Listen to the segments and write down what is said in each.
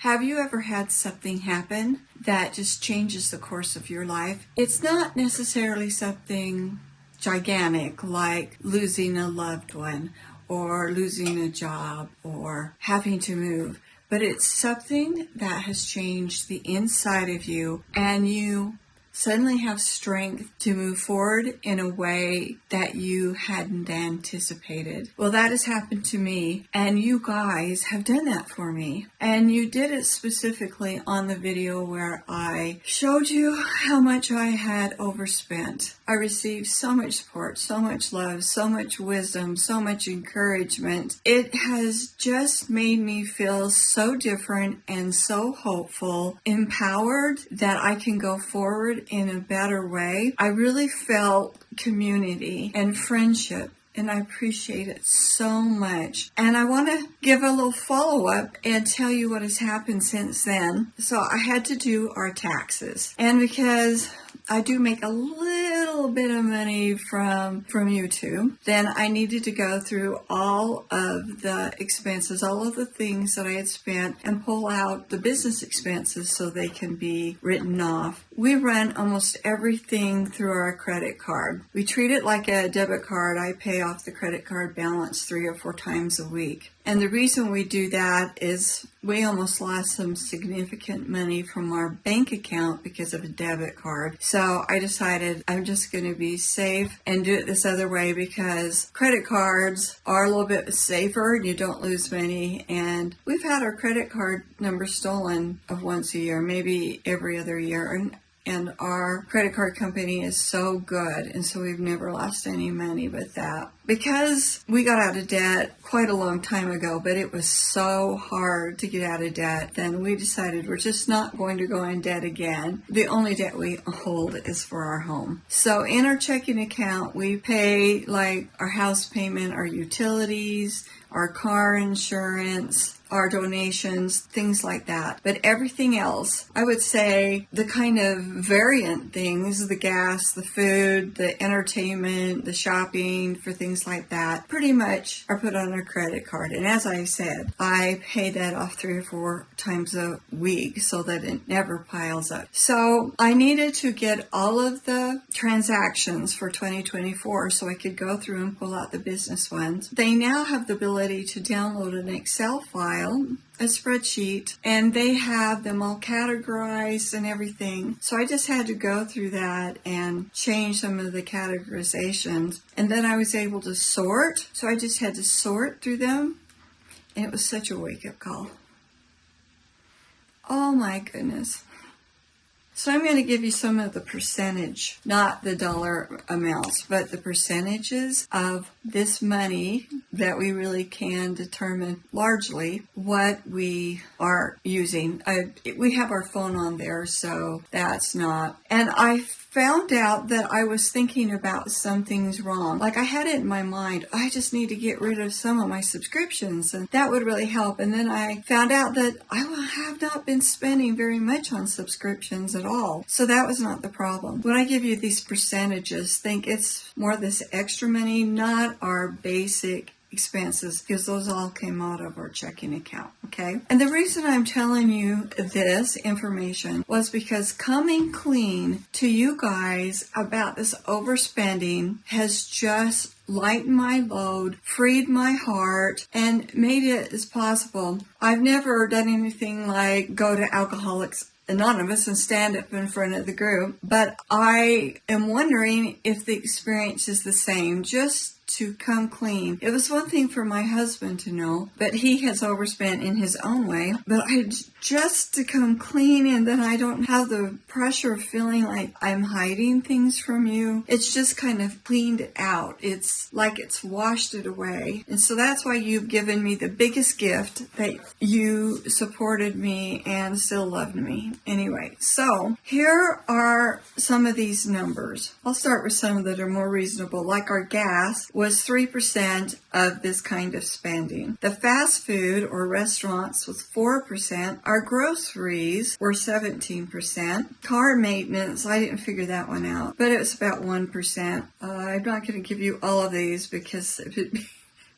Have you ever had something happen that just changes the course of your life? It's not necessarily something gigantic like losing a loved one or losing a job or having to move, but it's something that has changed the inside of you, and you suddenly have strength to move forward in a way that you hadn't anticipated. Well, that has happened to me, and you guys have done that for me. And you did it specifically on the video where I showed you how much I had overspent. I received so much support, so much love, so much wisdom, so much encouragement. It has just made me feel so different and so hopeful, empowered that I can go forward in a better way. I really felt community and friendship, and I appreciate it so much. And I want to give a little follow-up and tell you what has happened since then. So I had to do our taxes. And because I do make a little bit of money from YouTube, then I needed to go through all of the expenses, all of the things that I had spent, and pull out the business expenses so they can be written off. We run almost everything through our credit card. We treat it like a debit card. I pay off the credit card balance 3 or 4 times a week. And the reason we do that is we almost lost some significant money from our bank account because of a debit card. So I decided I'm just going to be safe and do it this other way, because credit cards are a little bit safer and you don't lose money. And we've had our credit card number stolen once a year, maybe every other year. And our credit card company is so good, and so we've never lost any money with that. Because we got out of debt quite a long time ago, but it was so hard to get out of debt, then we decided we're just not going to go in debt again. The only debt we hold is for our home. So in our checking account, we pay like our house payment, our utilities, our car insurance, our donations, things like that. But everything else, I would say the kind of variant things, the gas, the food, the entertainment, the shopping for things like that, pretty much are put on our credit card. And as I said, I pay that off 3 or 4 times a week so that it never piles up. So I needed to get all of the transactions for 2024 so I could go through and pull out the business ones. They now have the ability to download an Excel file, a spreadsheet, and they have them all categorized and everything. So I just had to go through that and change some of the categorizations, and then I was able to sort. So I just had to sort through them, and it was such a wake-up call. Oh my goodness. So I'm going to give you some of the percentage, not the dollar amounts, but the percentages of this money that we really can determine largely what we are using. We have our phone on there, so that's not. And I found out that I was thinking about some things wrong. Like I had it in my mind, I just need to get rid of some of my subscriptions, and that would really help. And then I found out that I have not been spending very much on subscriptions at all. So that was not the problem. When I give you these percentages, think it's more this extra money, not our basic expenses, because those all came out of our checking account, okay? And the reason I'm telling you this information was because coming clean to you guys about this overspending has just lightened my load, freed my heart, and made it as possible. I've never done anything like go to Alcoholics Anonymous and stand up in front of the group, but I am wondering if the experience is the same, just to come clean. It was one thing for my husband to know, but he has overspent in his own way. But just to come clean, and then I don't have the pressure of feeling like I'm hiding things from you. It's just kind of cleaned it out. It's like it's washed it away. And so that's why you've given me the biggest gift, that you supported me and still loved me. Anyway, so here are some of these numbers. I'll start with some that are more reasonable, like our gas was 3% of this kind of spending. The fast food or restaurants was 4%. Our groceries were 17%. Car maintenance, I didn't figure that one out, but it was about 1%. I'm not going to give you all of these because it would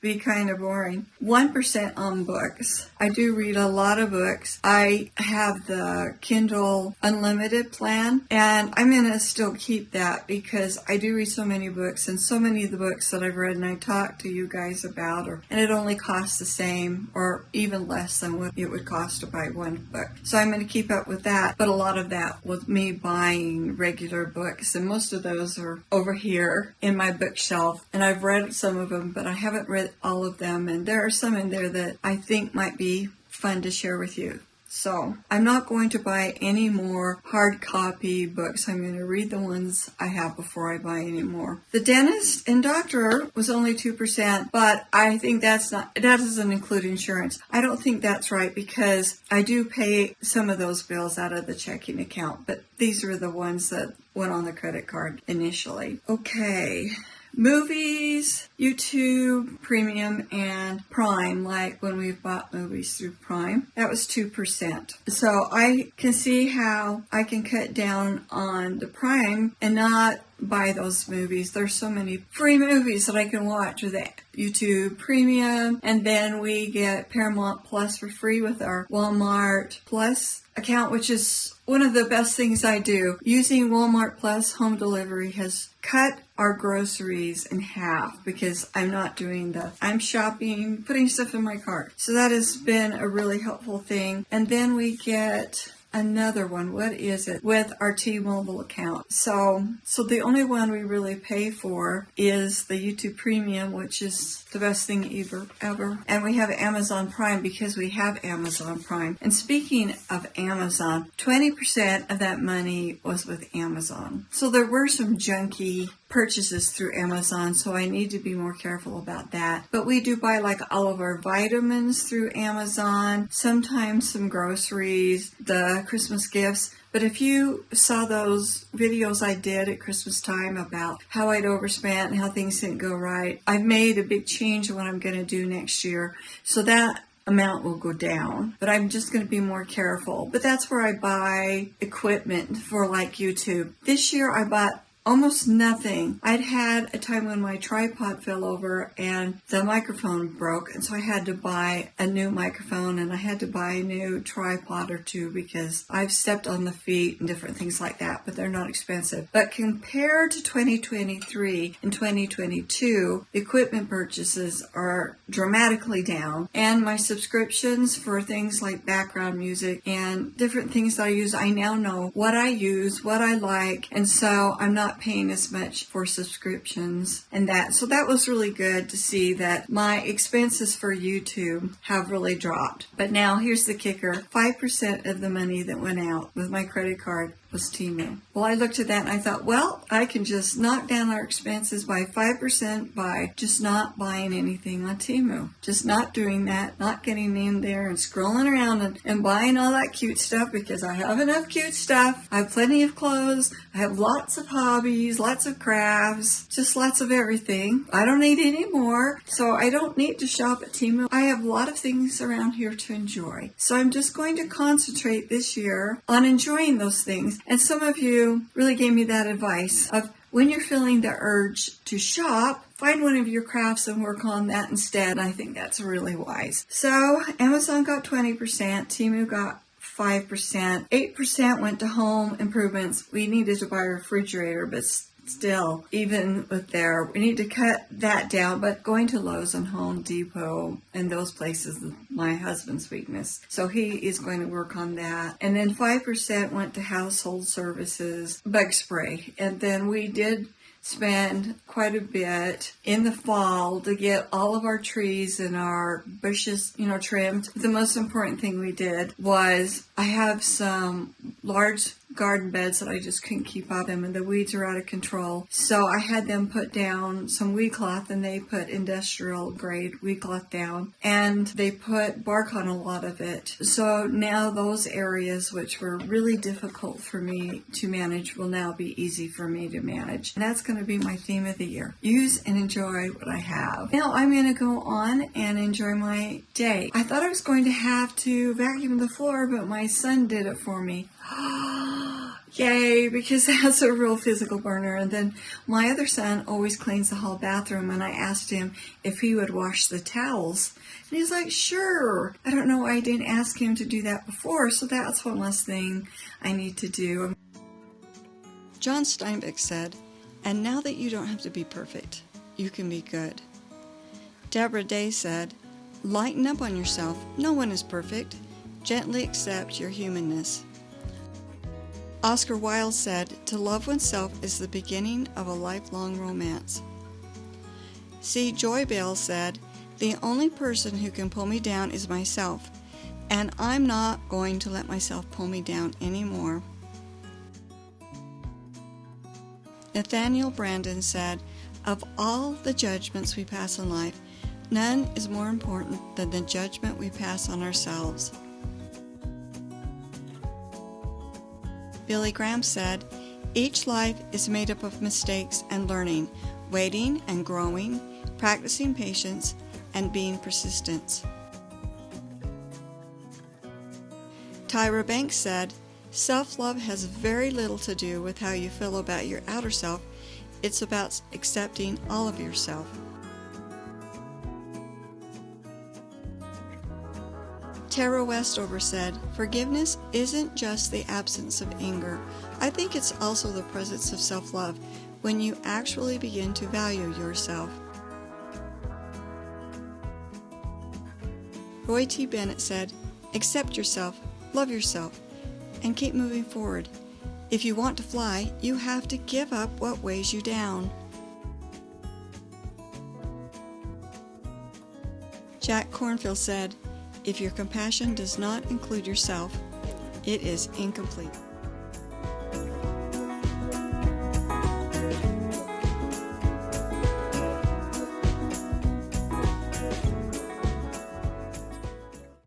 be kind of boring. 1% on books. I do read a lot of books. I have the Kindle Unlimited plan, and I'm going to still keep that because I do read so many books, and so many of the books that I've read and I talk to you guys about, and it only costs the same or even less than what it would cost to buy one book. So I'm going to keep up with that, but a lot of that was me buying regular books, and most of those are over here in my bookshelf, and I've read some of them, but I haven't read all of them, and there are some in there that I think might be fun to share with you. So I'm not going to buy any more hard copy books. I'm going to read the ones I have before I buy any more. The dentist and doctor was only 2%, but I think that doesn't include insurance. I don't think that's right because I do pay some of those bills out of the checking account, but these are the ones that went on the credit card initially. Okay. Movies, YouTube, Premium, and Prime, like when we bought movies through Prime, that was 2%. So I can see how I can cut down on the Prime and not buy those movies. There's so many free movies that I can watch with the YouTube Premium, and then we get Paramount Plus for free with our Walmart Plus account, which is one of the best things I do. Using Walmart Plus home delivery has cut our groceries in half because I'm shopping, putting stuff in my cart. So that has been a really helpful thing. And then we get another one. What is it? With our T-Mobile account. So the only one we really pay for is the YouTube Premium, which is the best thing ever. And we have Amazon Prime because we have Amazon Prime. And speaking of Amazon, 20% of that money was with Amazon. So there were some junky purchases through Amazon, so I need to be more careful about that. But we do buy like all of our vitamins through Amazon, sometimes some groceries, the Christmas gifts. But if you saw those videos I did at Christmas time about how I'd overspent and how things didn't go right, I've made a big change in what I'm going to do next year. So that amount will go down, but I'm just going to be more careful. But that's where I buy equipment for like YouTube. This year I bought almost nothing. I'd had a time when my tripod fell over and the microphone broke, and so I had to buy a new microphone and I had to buy a new tripod or two because I've stepped on the feet and different things like that, but they're not expensive. But compared to 2023 and 2022, equipment purchases are dramatically down, and my subscriptions for things like background music and different things that I use, I now know what I use, what I like, and so I'm not paying as much for subscriptions and that. So that was really good to see that my expenses for YouTube have really dropped. But now here's the kicker. 5% of the money that went out with my credit card was Temu. Well, I looked at that and I thought, well, I can just knock down our expenses by 5% by just not buying anything on Temu. Just not doing that, not getting in there and scrolling around and buying all that cute stuff because I have enough cute stuff. I have plenty of clothes. I have lots of hobbies, lots of crafts, just lots of everything. I don't need any more, so I don't need to shop at Temu. I have a lot of things around here to enjoy. So I'm just going to concentrate this year on enjoying those things. And some of you really gave me that advice of when you're feeling the urge to shop, find one of your crafts and work on that instead. I think that's really wise. So Amazon got 20%, Temu got 5%, 8% went to home improvements. We needed to buy a refrigerator, but still, even with there, we need to cut that down, but going to Lowe's and Home Depot and those places is my husband's weakness. So he is going to work on that. And then 5% went to household services, bug spray. And then we did spend quite a bit in the fall to get all of our trees and our bushes, trimmed. The most important thing we did was I have some large garden beds that I just couldn't keep up them, and the weeds are out of control. So I had them put down some weed cloth, and they put industrial grade weed cloth down, and they put bark on a lot of it. So now those areas which were really difficult for me to manage will now be easy for me to manage. And that's going to be my theme of the year. Use and enjoy what I have. Now I'm going to go on and enjoy my day. I thought I was going to have to vacuum the floor, but my son did it for me. Yay, because that's a real physical burner. And then my other son always cleans the hall bathroom, and I asked him if he would wash the towels. And he's like, sure. I don't know why I didn't ask him to do that before, so that's one less thing I need to do. John Steinbeck said, "And now that you don't have to be perfect, you can be good." Deborah Day said, "Lighten up on yourself. No one is perfect. Gently accept your humanness." Oscar Wilde said, "To love oneself is the beginning of a lifelong romance." C. Joy Bell said, "The only person who can pull me down is myself, and I'm not going to let myself pull me down anymore." Nathaniel Brandon said, "Of all the judgments we pass in life, none is more important than the judgment we pass on ourselves." Billy Graham said, "Each life is made up of mistakes and learning, waiting and growing, practicing patience, and being persistent." Tyra Banks said, "Self-love has very little to do with how you feel about your outer self. It's about accepting all of yourself." Tara Westover said, "Forgiveness isn't just the absence of anger. I think it's also the presence of self-love when you actually begin to value yourself." Roy T. Bennett said, "Accept yourself, love yourself, and keep moving forward. If you want to fly, you have to give up what weighs you down." Jack Kornfield said, "If your compassion does not include yourself, it is incomplete."